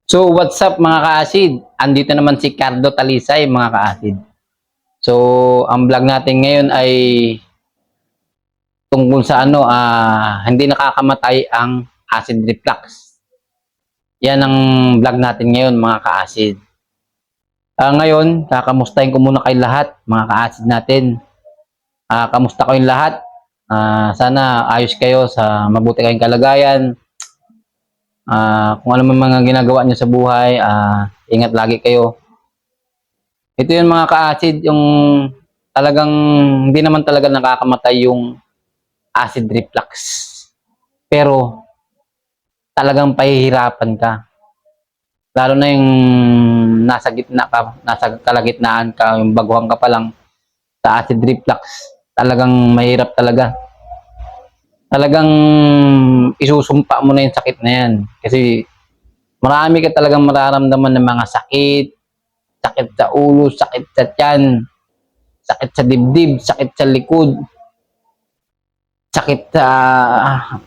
So, what's up mga ka-acid? Andito naman si Cardo Talisay mga ka-acid. So, ang vlog natin ngayon ay tungkol sa hindi nakakamatay ang acid reflux. Yan ang vlog natin ngayon mga ka-acid. Ngayon, kakamustahin ko muna kayo lahat mga ka-acid natin. Kamusta kayong lahat? Sana ayos kayo sa mabuti kayong kalagayan. Kung ano man mga ginagawa nyo sa buhay, ingat lagi kayo. Ito yung mga ka-acid, yung talagang hindi naman talaga nakakamatay yung acid reflux. Pero talagang pahihirapan ka. Lalo na yung nasa gitna ka, nasa kalagitnaan ka, yung baguhan ka pa lang sa acid reflux. Talagang mahirap talaga. Talagang isusumpa mo na yung sakit na yan. Kasi marami ka talagang mararamdaman ng mga sakit, sakit sa ulo, sakit sa tiyan, sakit sa dibdib, sakit sa likod, sakit sa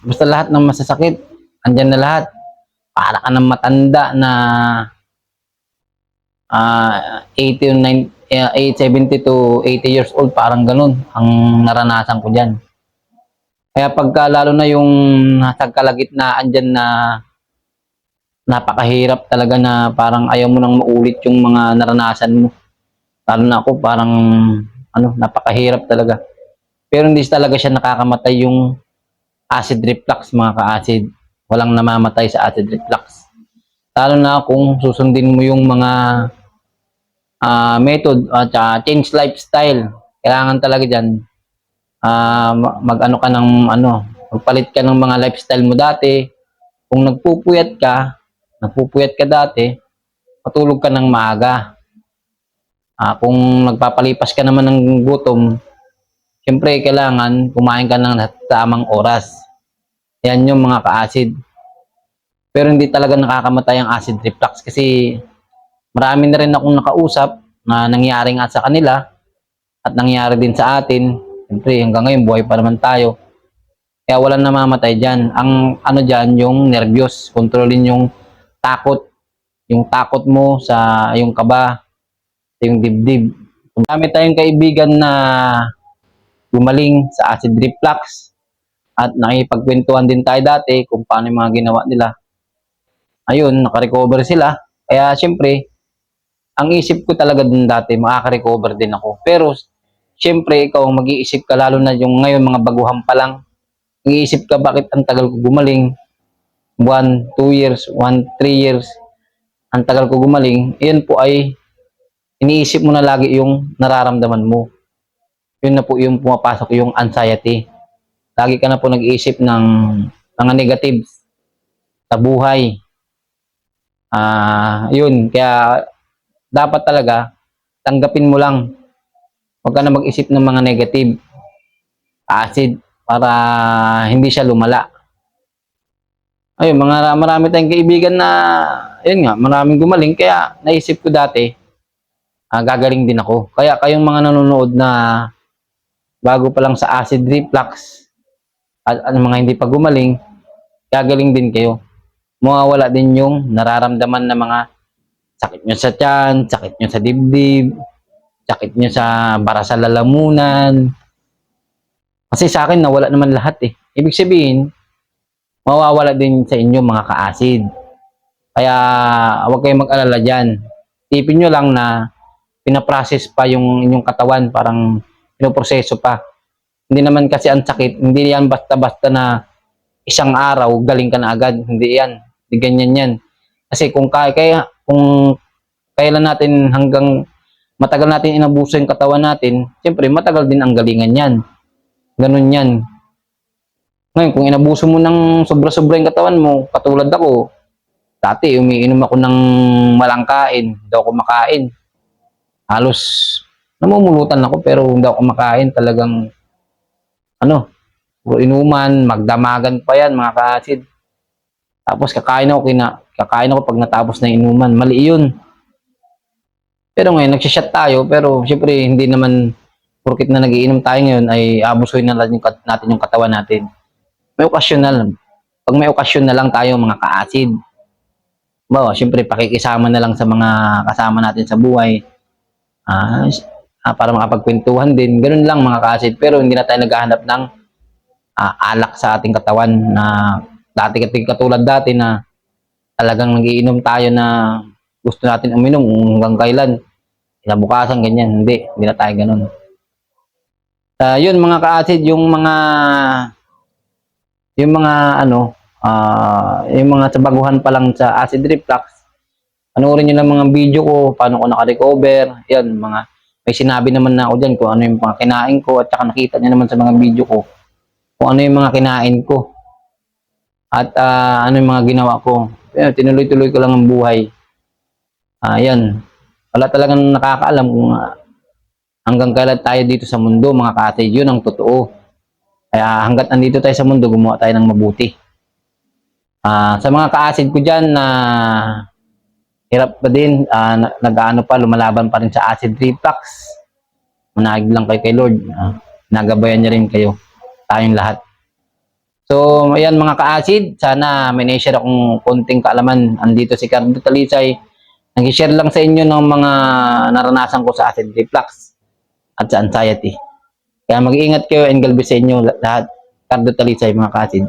basta lahat ng masasakit, andyan na lahat. Para ka ng matanda na 80 70 to 80 years old, parang ganun ang naranasan ko dyan. Kaya pagka lalo na yung nasa kalagitnaan dyan na napakahirap talaga na parang ayaw mo nang maulit yung mga naranasan mo. Lalo na ako, parang napakahirap talaga. Pero hindi talaga siya nakakamatay yung acid reflux mga ka-acid. Walang namamatay sa acid reflux. Lalo na kung susundin mo yung mga method at change lifestyle. Kailangan talaga dyan mag-ano ka ng magpalit ka ng mga lifestyle mo dati. Kung nagpupuyat ka dati, matulog ka ng maaga. Kung nagpapalipas ka naman ng gutom, siyempre kailangan kumain ka ng tamang oras. Yan yung mga ka-acid. Pero hindi talaga nakakamatay ang acid reflux kasi marami na rin akong nakausap na nangyari nga sa kanila at nangyari din sa atin. Siyempre hanggang ngayon buhay pa naman tayo. Kaya walang namamatay dyan. Ang dyan, yung nervyos. Kontrolin yung takot. Yung takot mo sa yung kaba, yung dibdib. Marami tayong kaibigan na gumaling sa acid reflux at nakipagkwentuhan din tayo dati kung paano yung mga ginawa nila. Ayun, nakarecover sila. Kaya siyempre, ang isip ko talaga din dati, makaka-recover din ako. Pero siyempre, ikaw ang mag-iisip ka, lalo na yung ngayon mga baguhan pa lang. Mag-iisip ka, bakit ang tagal ko gumaling? 1, 2 years, 1, 3 years. Ang tagal ko gumaling. Iyan po ay iniisip mo na lagi yung nararamdaman mo. Yun na po yung pumapasok yung anxiety. Lagi ka na po nag-iisip ng mga negative sa buhay. Yun, kaya dapat talaga tanggapin mo lang. Huwag ka na mag-isip ng mga negative acid para hindi siya lumala. Ayun, marami tayong kaibigan na yun nga, maraming gumaling kaya naisip ko dati gagaling din ako. Kaya kayong mga nanonood na bago pa lang sa acid reflux at mga hindi pa gumaling, gagaling din kayo. Mawawala din yung nararamdaman na mga sakit nyo sa tiyan, sakit nyo sa dibdib, sakit nyo sa bara sa lalamunan. Kasi sa akin, nawala naman lahat eh. Ibig sabihin, mawawala din sa inyo mga ka-acid. Kaya huwag kayong mag-alala dyan. Tipin nyo lang na pinaprocess pa yung inyong katawan, parang pinoproseso pa. Hindi naman kasi ang sakit, hindi yan basta-basta na isang araw, galing ka na agad. Hindi yan. Hindi ganyan yan. Kasi kung kailan natin hanggang matagal natin inabuso yung katawan natin, siyempre matagal din ang galingan yan. Ganun yan. Ngayon, kung inabuso mo ng sobra-sobra yung katawan mo, katulad ako, dati umiinom ako ng walang kain, hindi ako kumakain. Halos namumulutan ako pero hindi ako kumakain. Talagang inuman, magdamagan pa yan mga ka-acid. Tapos kakain ako pag natapos na inuman. Mali yun. Pero ngayon, nagsishot tayo, pero siyempre hindi naman porkit na nagiinom tayo ngayon ay abusuin na natin yung katawan natin. May okasyon na lang. Pag may okasyon na lang tayo mga ka-acid. Siyempre pakikisama na lang sa mga kasama natin sa buhay. Para makapagkwentuhan din. Ganun lang mga ka-acid. Pero hindi na tayo naghahanap ng alak sa ating katawan na katulad dati na talagang nagiinom tayo na gusto natin uminom hanggang kailan. Kinabukasan, ganyan. Hindi na tayo ganun. Yun mga ka-acid, yung mga yung mga sa baguhan pa lang sa acid reflux, panoorin nyo ng mga video ko, paano ko naka-recover, yan, may sinabi naman na ako dyan kung ano yung mga kinain ko, at saka nakita nyo naman sa mga video ko, kung ano yung mga kinain ko, at ano yung mga ginawa ko. Yan, tinuloy-tuloy ko lang ang buhay. Yan, wala talagang nakakaalam kung hanggang kailan tayo dito sa mundo, mga ka-acid, yun ang totoo. Kaya hanggat nandito tayo sa mundo, gumawa tayo ng mabuti. Sa mga ka-acid ko dyan na hirap pa din, nag-ano pa, lumalaban pa rin sa acid reflux, manahig lang kayo kay Lord. Nagabayan niya rin kayo, tayong lahat. So, ayan mga ka-acid, sana may na-share akong konting kaalaman. Andito si Cardo Talisay, nag-share lang sa inyo ng mga naranasan ko sa acid reflux at sa anxiety. Kaya mag-iingat kayo and God bless sa inyo lahat. Cardo Talisay mga ka-acid.